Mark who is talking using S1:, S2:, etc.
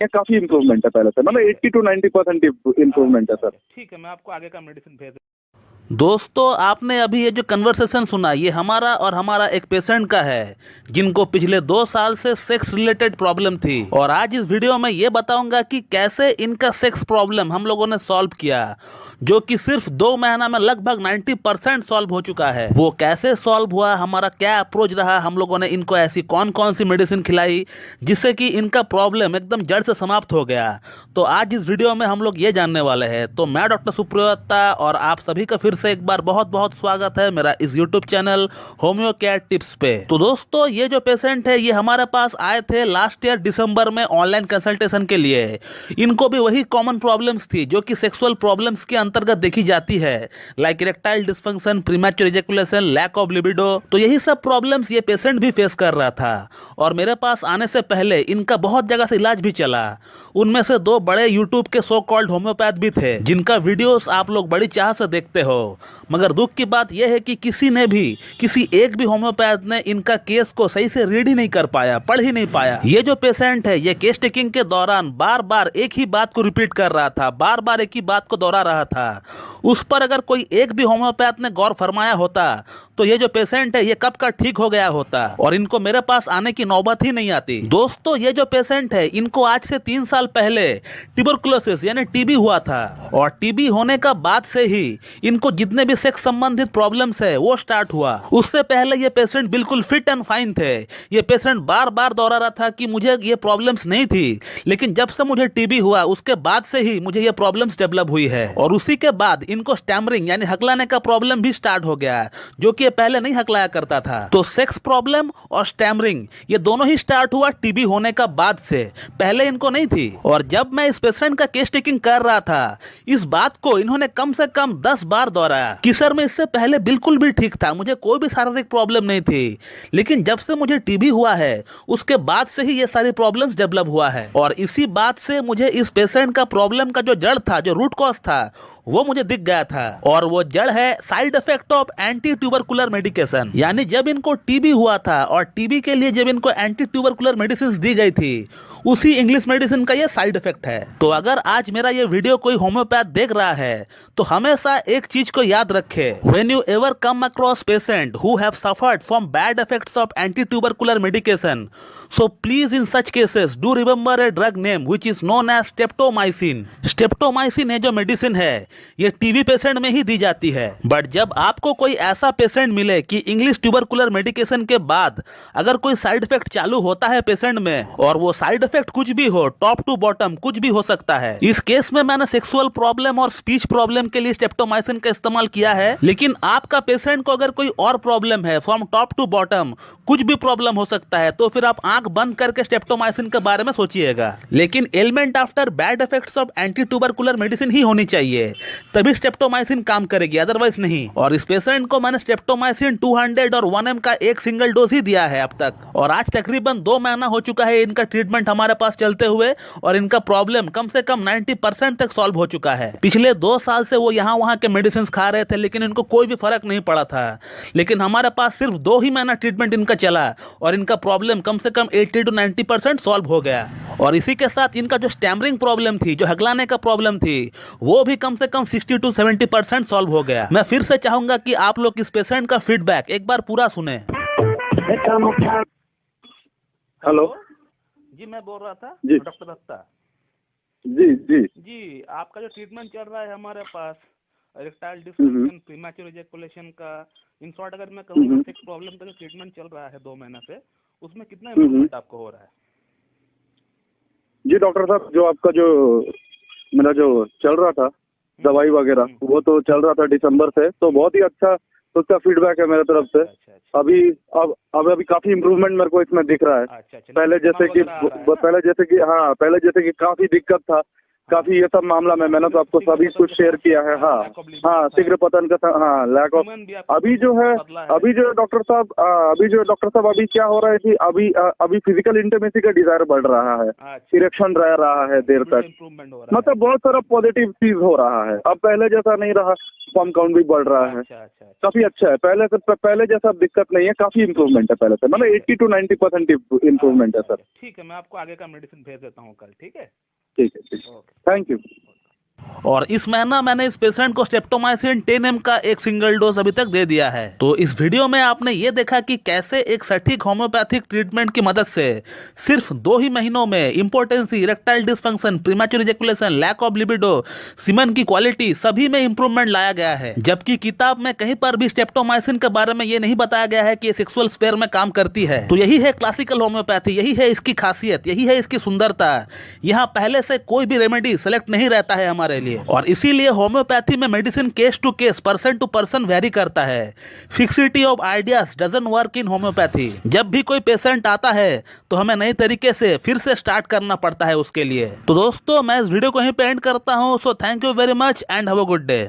S1: है, काफी इम्प्रूवमेंट है पहले से, मतलब 80 to 90% इम्प्रूवमेंट है सर।
S2: ठीक है, मैं आपको आगे का मेडिसिन भेज।
S3: दोस्तों, आपने अभी ये जो कन्वर्सेशन सुना, ये हमारा और हमारा एक पेशेंट का है जिनको पिछले 2 साल से सेक्स रिलेटेड प्रॉब्लम थी। और आज इस वीडियो में ये बताऊंगा कि कैसे इनका सेक्स प्रॉब्लम हम लोगों ने सॉल्व किया, जो कि सिर्फ 2 महीना में लगभग 90% सॉल्व हो चुका है। वो कैसे सॉल्व हुआ, हमारा क्या अप्रोच रहा, हम लोगों ने इनको ऐसी कौन कौन सी मेडिसिन खिलाई जिससे कि इनका प्रॉब्लम एकदम जड़ से समाप्त हो गया। तो आज इस वीडियो में हम लोग ये जानने वाले हैं। तो मैं डॉक्टर सुप्रियोत्ता और आप सभी का फिर से एक बार बहुत बहुत स्वागत है मेरा इस YouTube channel homeo care tips पे। तो दोस्तों, ये जो पेशेंट है ये हमारे पास आए थे लास्ट ईयर दिसंबर में ऑनलाइन कंसल्टेशन के लिए। इनको भी वही कॉमन प्रॉब्लम्स थी जो कि सेक्सुअल प्रॉब्लम्स के अंतर्गत देखी जाती है, like erectile dysfunction, premature ejaculation, lack of libido. तो यही सब प्रॉब्लम्स ये पेशेंट भी फेस कर रहा था। और मेरे पास आने से पहले इनका बहुत जगह से इलाज भी चला। उनमें से 2 बड़े यूट्यूब के सो कॉल्ड होम्योपैथ भी थे जिनका वीडियोस आप लोग बड़ी चाह से देखते हो। मगर दुख की बात यह है कि किसी एक भी होम्योपैथ ने इनका केस को सही से रीड ही नहीं कर पाया, पढ़ ही नहीं पाया। ये जो पेशेंट है ये केस टेकिंग के दौरान बार बार एक ही बात को रिपीट कर रहा था, बार बार एक ही बात को दोहरा रहा था। उस पर अगर कोई एक भी होम्योपैथ ने गौर फरमाया होता तो ये जो पेशेंट है ये कब का ठीक हो गया होता और इनको मेरे पास आने की नौबत ही नहीं आती। दोस्तों, ये जो पेशेंट है इनको आज से 3 साल पहले ट्यूबरकुलोसिस यानी टीबी हुआ था। और टीबी होने का बाद से ही इनको जितने भी सेक्स संबंधित प्रॉब्लम्स है वो स्टार्ट हुआ। उससे पहले ये पेशेंट बिल्कुल फिट एंड फाइन थे। ये पेशेंट बार बार दोहरा रहा था कि मुझे ये प्रॉब्लम्स नहीं थी, लेकिन जब से मुझे टीबी हुआ उसके बाद से ही मुझे ये प्रॉब्लम्स डेवलप हुई है। और उसी के बाद इनको स्टैमरिंग यानी हकलाने का प्रॉब्लम भी स्टार्ट हो गया, जो कि ये पहले नहीं हकलाया करता था। तो सेक्स प्रॉब्लम और स्टैमरिंग ये दोनों ही स्टार्ट हुआ टीबी होने का बाद से, पहले इनको नहीं थी। और जब मैं इस पेशेंट का केस टेकिंग कर रहा था, इस बात को इन्होंने कम से कम 10 बार दोहराया कि सर मैं इससे पहले बिल्कुल भी ठीक था, मुझे कोई भी शारीरिक प्रॉब्लम नहीं थी, लेकिन जब से मुझे टीबी हुआ है उसके बाद से ही ये सारी प्रॉब्लम्स डेवलप हुआ है। और इसी बात से मुझे इस पेशेंट का प्रॉब्लम का जो जड़ था, जो रूट कॉज था, वो मुझे दिख गया था। और वो जड़ है side effect of anti tubercular medication. यानी जब इनको टीबी हुआ था और टीबी के लिए जब इनको एंटी ट्यूबरकुलर मेडिसिन दी गई थी, उसी इंग्लिश मेडिसिन का ये साइड इफेक्ट है। तो अगर आज मेरा ये वीडियो कोई होम्योपैथ देख रहा है तो हमेशा एक चीज को याद रखे, when you ever come across patient who have suffered from bad effects of anti tubercular medication, so please in such cases do remember a drug name which is known as streptomycin. Streptomycin है जो medicine है ये TB patient में ही दी जाती है। But जब आपको कोई ऐसा पेशेंट मिले कि इंग्लिश ट्यूबरकुलर मेडिकेशन के बाद अगर कोई साइड इफेक्ट चालू होता है पेशेंट में, और वो साइड इफेक्ट कुछ भी हो, टॉप टू बॉटम कुछ भी हो सकता है। इस केस में मैंने सेक्सुअल प्रॉब्लम और स्पीच प्रॉब्लम के लिए स्टेप्टोमाइसिन का इस्तेमाल किया है, लेकिन आपका पेशेंट को अगर कोई और प्रॉब्लम है, फ्रॉम टॉप टू बॉटम कुछ भी प्रॉब्लम हो सकता है, तो फिर आप आंख बंद करके स्टेप्टोमाइसिन के बारे में सोचिएगा। लेकिन element after bad effects of anti tubercular medicine ही होनी चाहिए, तभी स्टेप्टोमाइसिन काम करेगी, अदरवाइज नहीं। और इस पेशेंट को मैंने स्टेप्टोमाइसिन 200 और 1 mg का एक सिंगल डोज ही दिया है अब तक। और आज तकरीबन 2 महीना हो चुका है इनका ट्रीटमेंट हमारे पास चलते हुए, और इनका प्रॉब्लम कम से कम 90% तक सॉल्व हो चुका है। पिछले 2 साल से वो यहाँ वहाँ के मेडिसिन खा रहे थे, लेकिन इनको कोई भी फर्क नहीं पड़ा था। लेकिन हमारे पास सिर्फ 2 ही महीना ट्रीटमेंट इनका चला और इनका प्रॉब्लम कम से कम 80 to 90% सॉल्व हो गया। और इसी के साथ इनका जो स्टैमरिंग प्रॉब्लम थी, जो हगलाने का प्रॉब्लम थी, वो भी कम से कम 60 to 70% सॉल्व हो गया। मैं फिर से चाहूंगा कि आप लोग इस पेशेंट का फीडबैक एक बार पूरा सुने।
S1: हेलो
S2: जी, मैं बोल रहा था
S1: जी।
S2: डॉक्टर दत्ता
S1: जी जी
S2: जी। आपका जो ट्रीटमेंट चल रहा है हमारे पास, इरेक्टाइल डिस्फंक्शन, प्रीमैच्योर इजैकुलेशन का, इन शॉर्ट अगर मैं कहूँ सेक्स प्रॉब्लम का जो ट्रीटमेंट चल रहा है 2 महीना से, उसमें कितना इम्प्रूवमेंट आपको हो रहा है?
S1: जी डॉक्टर साहब, जो आपका जो मेरा जो चल रहा था दवाई वगैरह, वो तो चल रहा था दिसंबर से, तो बहुत ही अच्छा उसका फीडबैक है मेरे तरफ से।
S2: अच्छा।
S1: अभी काफी इम्प्रूवमेंट मेरे को इसमें दिख रहा है।
S2: अच्छा।
S1: पहले जैसे कि काफी दिक्कत था, काफी ये सब मामला में मैंने तो आपको सभी कुछ शेयर किया है। हाँ हाँ, शीघ्र पतन का हाँ, लैक ऑफ। अभी जो है अभी जो डॉक्टर साहब अभी क्या हो रहा है कि अभी फिजिकल इंटीमेसी का डिजायर बढ़ रहा है, इरेक्शन रह रहा है देर तक, मतलब बहुत सारा पॉजिटिव चीज हो रहा है। अब पहले जैसा नहीं रहा, स्पर्म काउंट भी बढ़ रहा है, काफी अच्छा है। पहले जैसा दिक्कत नहीं है, काफी इम्प्रूवमेंट है पहले से, मतलब 80 to 90% इम्प्रूवमेंट है सर।
S2: ठीक है, मैं आपको आगे का मेडिसिन भेज देता हूँ कल। ठीक है,
S1: ठीक है, थैंक यू।
S3: और इस महीना मैंने इस पेशेंट को स्ट्रेप्टोमाइसिन 10 mg का एक सिंगल डोज अभी तक दे दिया है। तो इस वीडियो में आपने ये देखा कि कैसे एक सटीक होम्योपैथिक ट्रीटमेंट की मदद से सिर्फ 2 ही महीनों में impotency, erectile dysfunction, premature ejaculation, lack of libido, semen की क्वालिटी सभी में इंप्रूवमेंट लाया गया है। जबकि किताब में कहीं पर भी स्ट्रेप्टोमाइसिन के बारे में ये नहीं बताया गया है कि सेक्सुअल स्पेयर में काम करती है। तो यही है क्लासिकल होम्योपैथी, यही है इसकी खासियत, यही है इसकी सुंदरता। यहाँ पहले से कोई भी रेमेडी सेलेक्ट नहीं रहता है हमारे लिए, और इसीलिए होम्योपैथी में medicine case to case, person to person vary करता है। Fixity of ideas doesn't work in homeopathy. जब भी कोई पेशेंट आता है तो हमें नई तरीके से फिर से स्टार्ट करना पड़ता है उसके लिए। तो दोस्तों, मैं इस वीडियो को यहीं पे एंड करता हूं। So thank you very much and have a good day.